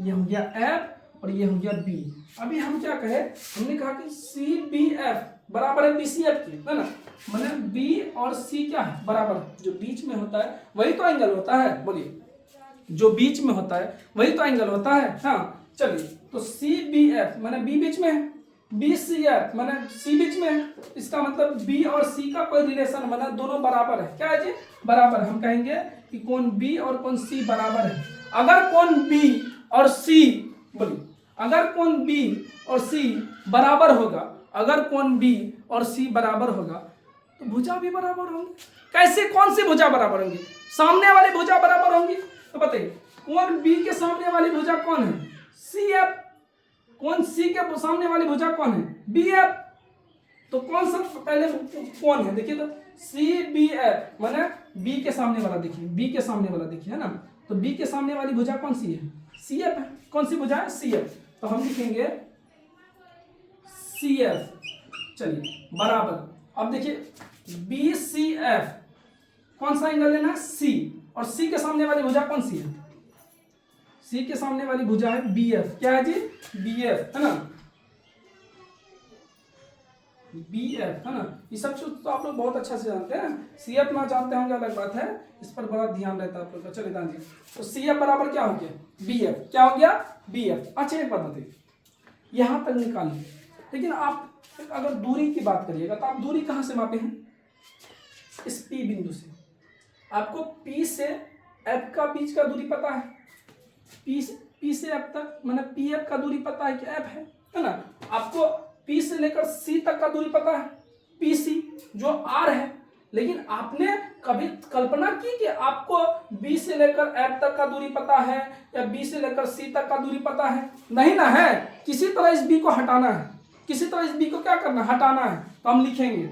ये हो गया F और ये हो गया B। अभी हम क्या कहे, हमने कहा कि CBF बराबर है BCF के, है ना। माने B और C क्या है बराबर, जो बीच में होता है वही तो एंगल होता है। बोलिए, जो बीच में होता है वही तो एंगल होता है। हाँ चलिए, तो CBF माने B बीच में है, BCF माने C बीच में है। इसका मतलब B और C का कोई रिलेशन माने दोनों बराबर है। क्या है जी, बराबर। हम कहेंगे कि कौन B और कौन C बराबर है। अगर कौन B और C, बोलिए, अगर कौन B और C बराबर होगा, अगर कौन B और C बराबर होगा तो भुजा भी बराबर होंगी। कैसे, कौन सी भुजा बराबर होंगी, सामने वाली भुजा बराबर होंगी। तो बताइए, कौन B के सामने वाली भुजा कौन है, CF। कौन C के सामने वाली भुजा कौन है, BF। तो कौन सा पहले कौन है, देखिए तो CBF माने B के सामने वाला, देखिए B के सामने वाला देखिए, है ना। तो B के सामने वाली भुजा कौन सी है, CF है। कौन सी भुजा है, CF। तो हम लिखेंगे CF, चलिए बराबर। अब देखिए BCF, कौन सा एंगल लेना है, C, और C के सामने वाली भुजा कौन सी है, C के सामने वाली भुजा है BF। क्या है जी, BF, है ना, BF, है ना। ये सब चीज तो आप लोग बहुत अच्छा से जानते हैं। CF ना जानते होंगे अलग बात है, इस पर बड़ा ध्यान रहता है आप लोग का। चलिए ध्यान दीजिए, तो CF बराबर क्या हो गया, BF। क्या हो गया, BF। अच्छा एक बात बताइए, यहां तक निकालिए, लेकिन आप अगर दूरी की बात करिएगा तो आप दूरी कहां से मापे हैं, इस P बिंदु से। आपको P से F का बीच का दूरी पता है, P से F तक माने PF का दूरी पता है कि F है ना। आपको P से लेकर C तक का दूरी पता है, PC जो R है। लेकिन आपने कभी कल्पना की कि आपको B से लेकर F तक का दूरी पता है या B से लेकर C तक का दूरी पता है, नहीं ना है। किसी तरह इस B को हटाना है, किसी तरह इस B को क्या करना, हटाना है। तो हम लिखेंगे,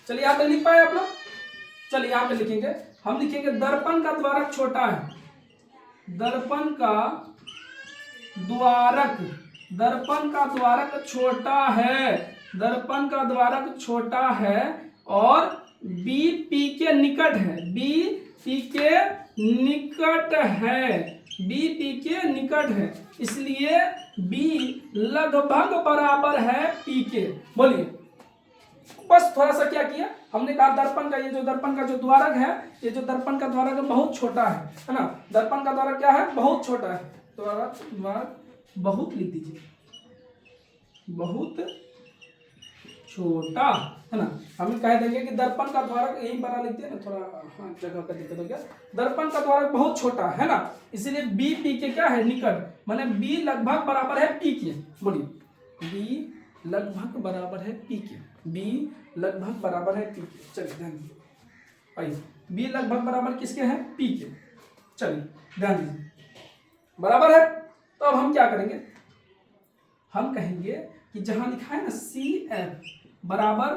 चलिए यहाँ पे लिख पाए आप लोग, चलिए यहाँ पे लिखेंगे, हम लिखेंगे दर्पण का द्वारक छोटा है, दर्पण का द्वारक, दर्पण का द्वारक छोटा है, दर्पण का द्वारक छोटा है और B P के निकट है, B P के निकट है, B P के निकट है, इसलिए B लगभग बराबर है P के। बोलिए, बस थोड़ा सा क्या किया हमने कहा, दर्पण का ये जो दर्पण का जो द्वारक है, ये जो दर्पण का द्वारक बहुत छोटा है ना। दर्पण का द्वारक क्या है, बहुत छोटा है। द्वारक बहुत लिख दीजिए, बहुत छोटा, है ना। हम कह देंगे कि दर्पण का द्वारक, यही बड़ा लिखते हैं ना, थोड़ा हाँ जगह का दिक्कत हो गया। दर्पण का द्वारक बहुत छोटा है ना, इसीलिए B P के क्या है, निकट, माने B लगभग बराबर है P के। बोलिए, B लगभग बराबर है P के, B लगभग बराबर है P के। चलिए ध्यान दीजिए, आइए B लगभग बराबर किसके हैं, P के। चलिए ध्यान दीजिए, बराबर है। तो अब हम क्या करेंगे, हम कहेंगे कि जहां लिखा है ना CF बराबर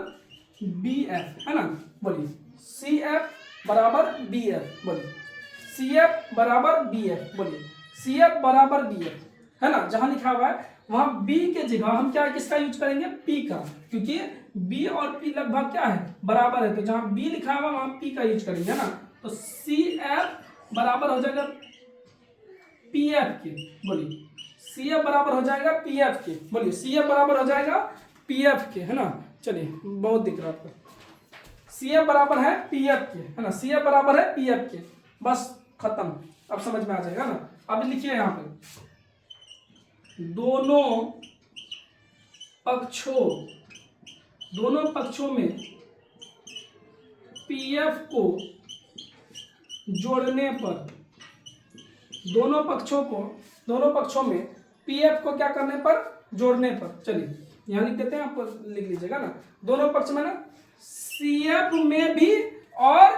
BF, है ना। बोलिए CF बराबर BF, बोलिए CF बराबर BF, बोलिए CF बराबर BF, है ना। जहां लिखा हुआ है वहां B के जगह हम क्या किसका यूज करेंगे, P का, क्योंकि B और P लगभग क्या है, बराबर है। तो जहां B लिखा हुआ वहां P का यूज करेंगे, है ना। तो CF बराबर हो जाएगा PF के, बोलिए CF बराबर हो जाएगा PF के, बोलिए CF बराबर हो जाएगा PF के, है ना। चलिए बहुत दिख रहा है आपको, CF बराबर है PF के, है ना, CF बराबर है PF के, बस खत्म। अब समझ में आ जाएगा ना। अब लिखिए यहाँ पे, दोनों पक्षों में PF को जोड़ने पर, दोनों पक्षों में PF को क्या करने पर जोड़ने पर। चलिए यहाँ लिख देते हैं, आपको लिख लीजिएगा ना, दोनों पक्ष में ना, CF में भी और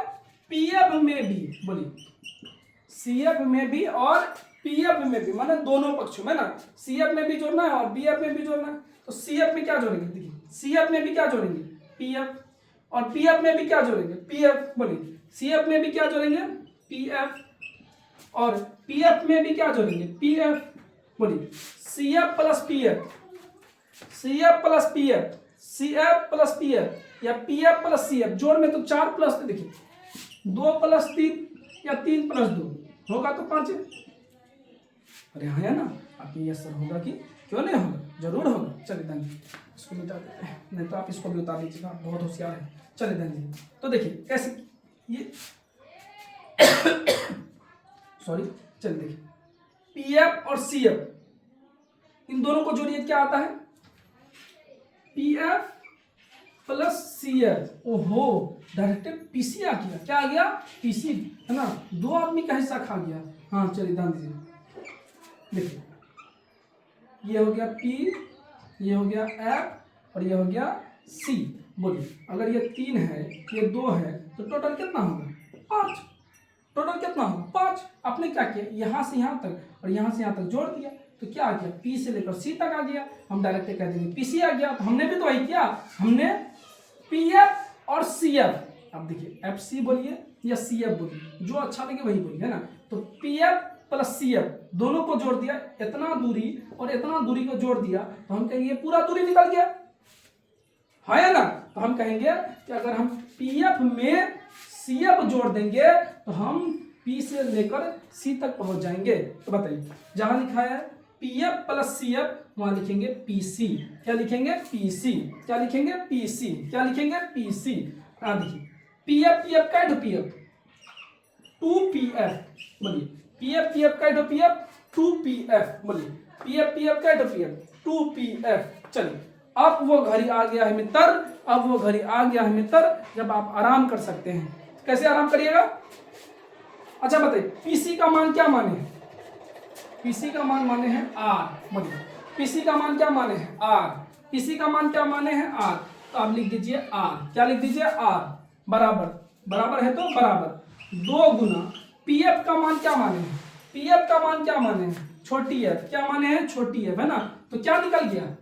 PF में भी, बोलिए CF में भी और PF में भी, माने दोनों पक्षों में ना, CF में भी जोड़ना है और BF में भी जोड़ना है। तो CF में क्या जोड़ेंगे, देखिए CF में भी क्या जोड़ेंगे PF, और PF में भी क्या जोड़ेंगे PF, बोलिए CF में भी क्या जोड़ेंगे PF, और PF में भी क्या जोड़ेंगे PF, बोलिए CF plus PF, CF plus PF, CF plus PF या PF प्लस CF। जोड़ में तो 4 प्लस, देखिए 2 प्लस 3 या 3 प्लस 2 होगा तो 5 है। अरे हाँ है ना, आप ये सर होगा कि क्यों नहीं होगा, जरूर होगा। चलिए धन इसको मिटा देते हैं, नहीं तो आप इसको भी उतार लीजिएगा, बहुत होशियार है। चलिए धन जी, तो देखिए कैसे ये सॉरी, चलिए देखिए PF और CF, इन दोनों को जोड़िए, क्या आता है PF प्लस CF। ओहो, डायरेक्ट PC आ गया, क्या आ गया PC, है ना, 2 आदमी का हिस्सा खा गया। हाँ चलिए ध्यान दीजिए, देखिए ये हो गया P, ये हो गया F और ये हो गया C। बोलिए अगर ये 3 है, ये 2 है, तो टोटल कितना होगा 5। टोटल कितना होगा 5। आपने क्या किया, यहाँ से यहाँ तक और यहाँ से यहाँ तक जोड़ दिया, तो क्या आ गया P से लेकर C तक आ गया। हम डायरेक्ट कह देंगे PC आ गया। तो हमने भी तो वही किया, हमने PF और CF, अब देखिए FC बोलिए या CF बोलिए, जो अच्छा लगे वही बोलिए, है ना। तो PF प्लस CF दोनों को जोड़ दिया, इतना दूरी और इतना दूरी को जोड़ दिया, तो हम कहेंगे पूरा दूरी निकल गया, है ना। तो हम कहेंगे कि अगर हम PF में CF जोड़ देंगे तो हम P से लेकर C तक पहुंच जाएंगे। तो बताइए, जहां लिखा है PF प्लस CF वहां लिखेंगे PC। क्या लिखेंगे PC, क्या लिखेंगे PC, क्या लिखेंगे PC। हाँ देखिए PF PF का है तो PF 2PF, बोलिए PF PF का है तो PF 2PF, बोलिए PF PF का है तो PF 2PF। चलिए अब वो घड़ी आ गया है मित्र, अब वो घड़ी आ गया है मित्र जब आप आराम कर सकते हैं। कैसे आराम करिएगा, अच्छा बताइए PC का मान क्या माने हैं, PC का मान माने हैं R, बोलिए PC का मान क्या माने हैं R, PC का मान क्या माने हैं R। तो आप लिख दीजिए R, क्या लिख दीजिए R बराबर, बराबर है तो बराबर 2 गुना PF का मान क्या माने हैं, PF का मान क्या माने हैं छोटी f, क्या माने हैं छोटी f, है ना। तो क्या निकल गया,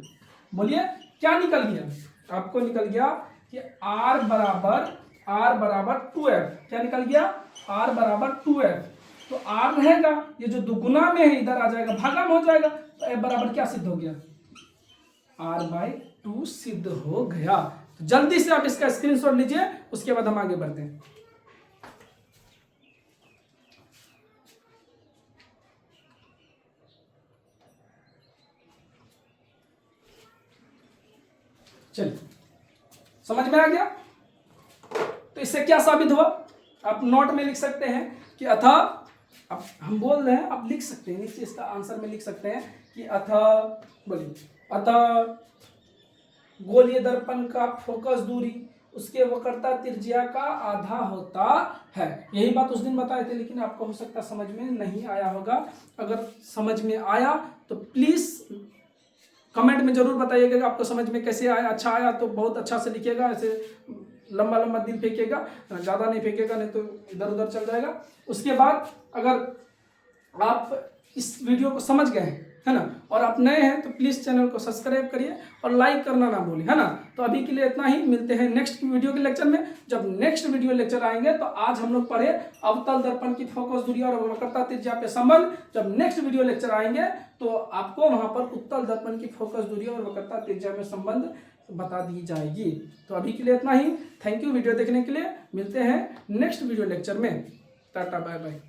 बोलिए क्या निकल गया, आपको निकल गया कि R बराबर 2f। क्या निकल गया R बराबर 2f। तो R रहेगा, ये जो दुगुना में है इधर आ जाएगा, भागा में हो जाएगा, तो f बराबर क्या सिद्ध हो गया R/2 सिद्ध हो गया। तो जल्दी से आप इसका स्क्रीनशॉट लीजिए, उसके बाद हम आगे बढ़ते हैं। चलिए समझ में आ गया। तो इससे क्या साबित हुआ, आप नोट में लिख सकते हैं कि अतः, अब हम बोल रहे हैं, आप लिख सकते हैं नीचे इसका आंसर में लिख सकते हैं कि अतः, बोलिए अतः गोलीय दर्पण का फोकस दूरी उसके वक्रता त्रिज्या का आधा होता है। यही बात उस दिन बताए थे, लेकिन आपको हो सकता समझ में नहीं आया होगा। अगर समझ में आया तो प्लीज कमेंट में जरूर बताइएगा कि आपको समझ में कैसे आया। अच्छा आया तो बहुत अच्छा से लिखिएगा, ऐसे लंबा लंबा दिल फेंकिएगा, ज़्यादा नहीं फेंकेगा, नहीं तो इधर उधर चल जाएगा। उसके बाद अगर आप इस वीडियो को समझ गए हैं, है ना, और आप नए हैं तो प्लीज़ चैनल को सब्सक्राइब करिए और लाइक करना ना भूलें, है ना। तो अभी के लिए इतना ही, मिलते हैं नेक्स्ट वीडियो के लेक्चर में। जब नेक्स्ट वीडियो लेक्चर आएंगे तो आज हम लोग पढ़े अवतल दर्पण की फोकस दूरी और वक्रता त्रिज्या पे संबंध। जब नेक्स्ट वीडियो लेक्चर आएंगे तो आपको वहां पर उत्तल दर्पण की फोकस दूरी और वक्रता त्रिज्या में संबंध बता दी जाएगी। तो अभी के लिए इतना ही, थैंक यू वीडियो देखने के लिए। मिलते हैं नेक्स्ट वीडियो लेक्चर में, टाटा बाय बाय।